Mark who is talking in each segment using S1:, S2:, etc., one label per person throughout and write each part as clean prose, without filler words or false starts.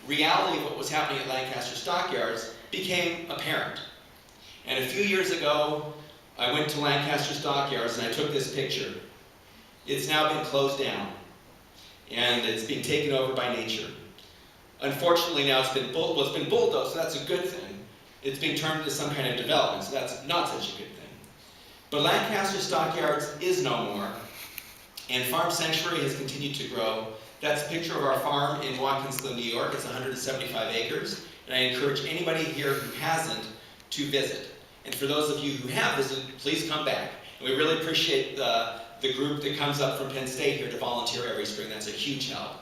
S1: reality of what was happening at Lancaster Stockyards became apparent. And a few years ago, I went to Lancaster Stockyards and I took this picture. It's now been closed down, and it's being taken over by nature. Unfortunately, now it's been bulldozed, so that's a good thing. It's being turned into some kind of development, so that's not such a good thing. But Lancaster Stockyards is no more, and Farm Sanctuary has continued to grow. That's a picture of our farm in Watkinsville, New York. It's 175 acres, and I encourage anybody here who hasn't to visit. And for those of you who have visited, please come back. And we really appreciate the group that comes up from Penn State here to volunteer every spring. That's a huge help.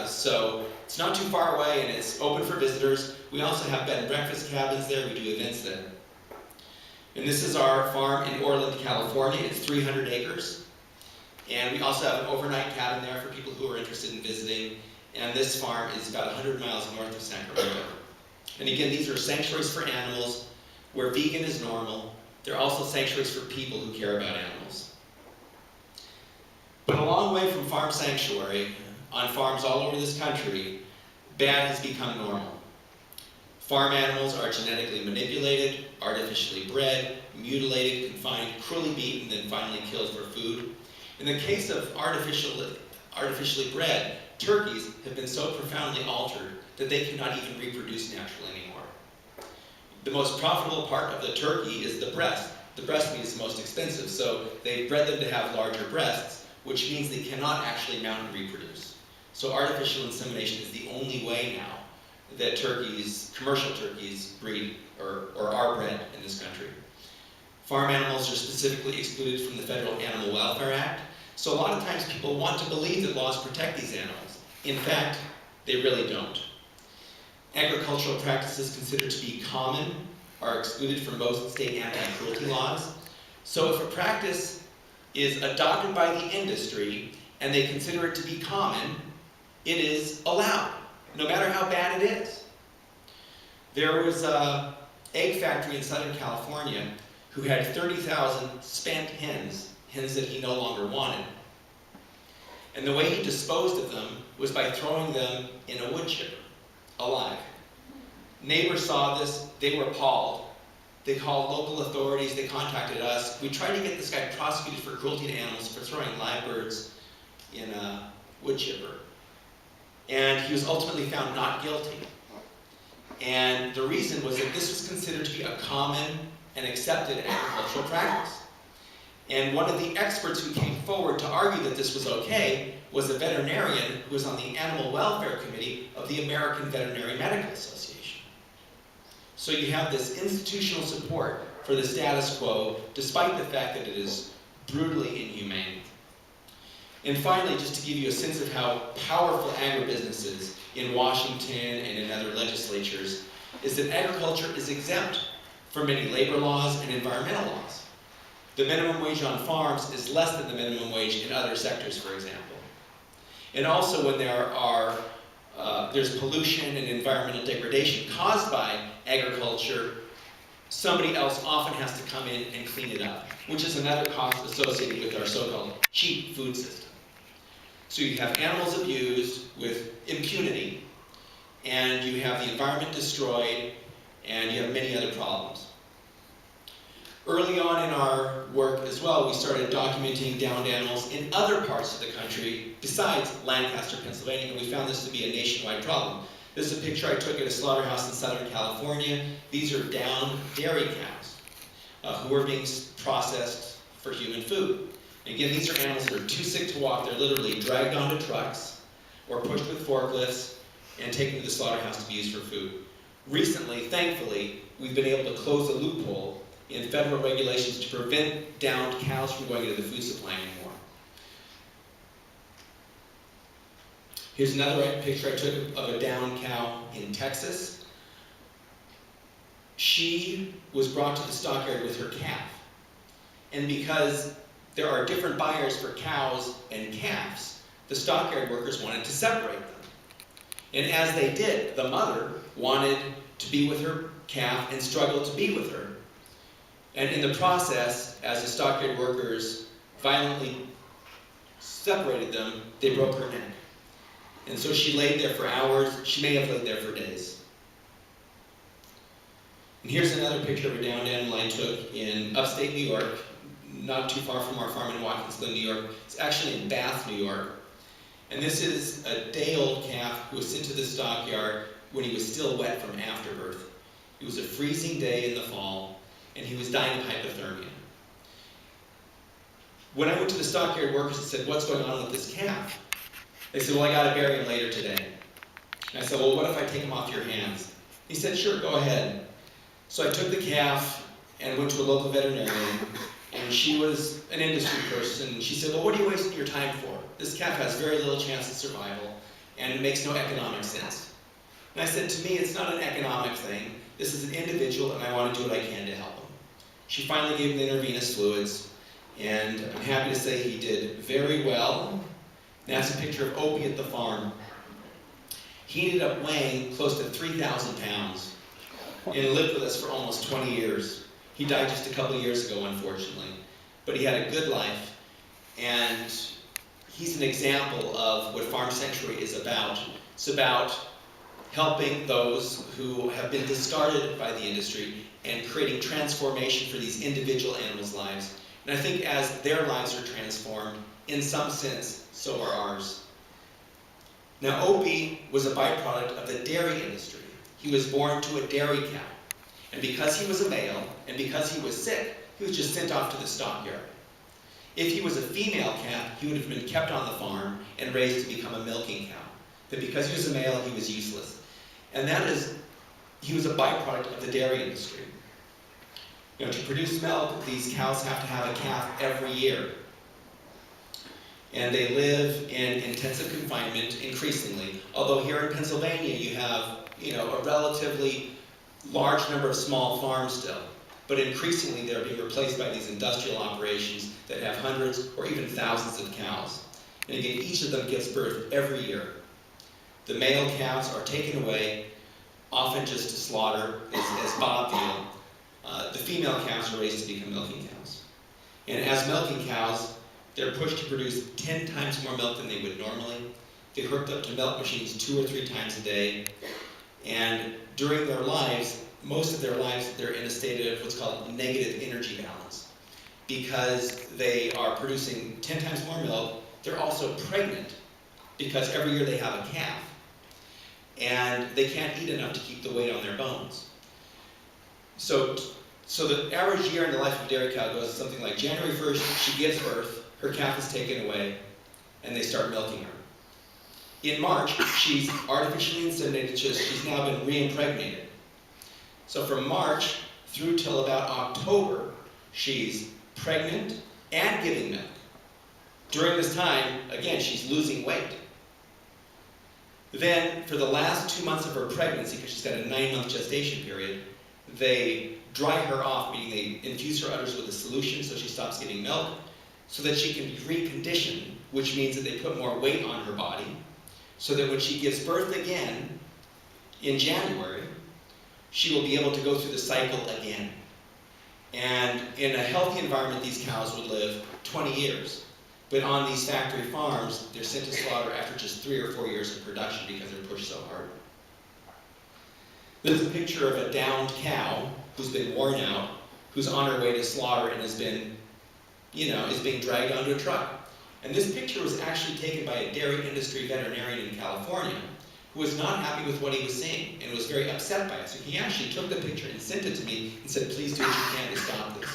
S1: So it's not too far away, and it's open for visitors. We also have bed and breakfast cabins there. We do events there. And this is our farm in Orland, California. It's 300 acres. And we also have an overnight cabin there for people who are interested in visiting. And this farm is about 100 miles north of Sacramento. And again, these are sanctuaries for animals where vegan is normal. They're also sanctuaries for people who care about animals. But a long way from farm sanctuary, on farms all over this country, bad has become normal. Farm animals are genetically manipulated, artificially bred, mutilated, confined, cruelly beaten, then finally killed for food. In the case of artificially bred, turkeys have been so profoundly altered that they cannot even reproduce naturally anymore. The most profitable part of the turkey is the breast. The breast meat is the most expensive, so they bred them to have larger breasts, which means they cannot actually mount and reproduce. So artificial insemination is the only way now that turkeys, commercial turkeys, breed or are bred in this country. Farm animals are specifically excluded from the Federal Animal Welfare Act, so a lot of times people want to believe that laws protect these animals. In fact, they really don't. Agricultural practices considered to be common are excluded from most state anti-cruelty laws. So if a practice is adopted by the industry and they consider it to be common, it is allowed, no matter how bad it is. There was an egg factory in Southern California who had 30,000 spent hens that he no longer wanted. And the way he disposed of them was by throwing them in a wood chipper, alive. Neighbors saw this, they were appalled. They called local authorities, they contacted us. We tried to get this guy prosecuted for cruelty to animals for throwing live birds in a wood chipper. And he was ultimately found not guilty. And the reason was that this was considered to be a common and accepted agricultural practice. And one of the experts who came forward to argue that this was okay was a veterinarian who was on the Animal Welfare Committee of the American Veterinary Medical Association. So you have this institutional support for the status quo, despite the fact that it is brutally inhumane. And finally, just to give you a sense of how powerful agribusiness is in Washington and in other legislatures, is that agriculture is exempt from many labor laws and environmental laws. The minimum wage on farms is less than the minimum wage in other sectors, for example. And also when there's pollution and environmental degradation caused by agriculture, somebody else often has to come in and clean it up, which is another cost associated with our so-called cheap food system. So you have animals abused with impunity, and you have the environment destroyed, and you have many other problems. Early on in our work as well, we started documenting downed animals in other parts of the country besides Lancaster, Pennsylvania, and we found this to be a nationwide problem. This is a picture I took at a slaughterhouse in Southern California. These are downed dairy cows who are being processed for human food. And again, these are animals that are too sick to walk. They're literally dragged onto trucks or pushed with forklifts and taken to the slaughterhouse to be used for food. Recently, thankfully, we've been able to close a loophole in federal regulations to prevent downed cows from going into the food supply anymore. Here's another picture I took of a downed cow in Texas. She was brought to the stockyard with her calf. And because there are different buyers for cows and calves, the stockyard workers wanted to separate them. And as they did, the mother wanted to be with her calf and struggled to be with her. And in the process, as the stockyard workers violently separated them, they broke her neck. And so she laid there for hours. She may have laid there for days. And here's another picture of a downed animal I took in upstate New York, not too far from our farm in Watkins Glen, New York. It's actually in Bath, New York. And this is a day-old calf who was sent to the stockyard when he was still wet from afterbirth. It was a freezing day in the fall, and he was dying of hypothermia. When I went to the stockyard workers and said, "What's going on with this calf?" They said, "Well, I got to bury him later today." And I said, "Well, what if I take him off your hands?" He said, "Sure, go ahead." So I took the calf and went to a local veterinarian, and she was an industry person. She said, "Well, what are you wasting your time for? This calf has very little chance of survival, and it makes no economic sense." And I said, "To me, it's not an economic thing. This is an individual, and I want to do what I can to help him." She finally gave him the intravenous fluids, and I'm happy to say he did very well. And that's a picture of Opie at the farm. He ended up weighing close to 3,000 pounds and lived with us for almost 20 years. He died just a couple of years ago, unfortunately. But he had a good life, and he's an example of what Farm Sanctuary is about. It's about helping those who have been discarded by the industry and creating transformation for these individual animals' lives. And I think as their lives are transformed, in some sense, so are ours. Now, Opie was a byproduct of the dairy industry. He was born to a dairy cow. And because he was a male, and because he was sick, he was just sent off to the stockyard. If he was a female calf, he would have been kept on the farm and raised to become a milking cow. But because he was a male, he was useless. And that is, he was a byproduct of the dairy industry. You know, to produce milk, these cows have to have a calf every year. And they live in intensive confinement increasingly. Although here in Pennsylvania, you have, a relatively large number of small farms still. But increasingly, they're being replaced by these industrial operations that have hundreds or even thousands of cows. And again, each of them gives birth every year. The male calves are taken away, often just to slaughter as bob veal. The female calves are raised to become milking cows. And as milking cows, they're pushed to produce 10 times more milk than they would normally. They're hooked up to milk machines 2 or 3 times a day. And during their lives, most of their lives, they're in a state of what's called negative energy balance. Because they are producing 10 times more milk, they're also pregnant because every year they have a calf. And they can't eat enough to keep the weight on their bones. So the average year in the life of a dairy cow goes something like January 1st, she gives birth, her calf is taken away, and they start milking her. In March, she's artificially inseminated, she's now been re-impregnated. So from March through till about October, she's pregnant and giving milk. During this time, again, she's losing weight. Then, for the last 2 months of her pregnancy, because she's got a 9-month gestation period, they dry her off, meaning they infuse her udders with a solution so she stops giving milk, so that she can be reconditioned, which means that they put more weight on her body, so that when she gives birth again in January, she will be able to go through the cycle again. And in a healthy environment, these cows would live 20 years. But on these factory farms, they're sent to slaughter after just 3 or 4 years of production because they're pushed so hard. This is a picture of a downed cow who's been worn out, who's on her way to slaughter and has been, is being dragged onto a truck. And this picture was actually taken by a dairy industry veterinarian in California who was not happy with what he was seeing and was very upset by it. So he actually took the picture and sent it to me and said, "Please do what you can to stop this."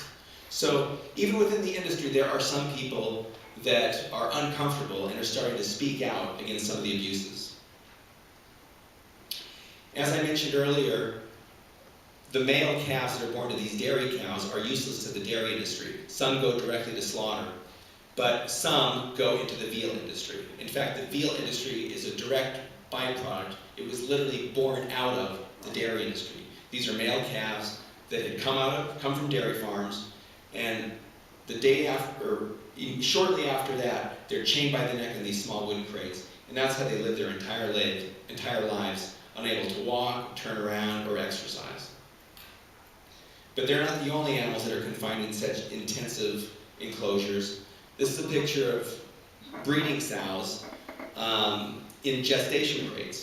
S1: So even within the industry, there are some people that are uncomfortable and are starting to speak out against some of the abuses. As I mentioned earlier, the male calves that are born to these dairy cows are useless to the dairy industry. Some go directly to slaughter, but some go into the veal industry. In fact, the veal industry is a direct byproduct. It was literally born out of the dairy industry. These are male calves that had come from dairy farms, and the day after, or shortly after that, they're chained by the neck in these small wooden crates, and that's how they live their entire lives, unable to walk, turn around, or exercise. But they're not the only animals that are confined in such intensive enclosures. This is a picture of breeding sows. in gestation crates.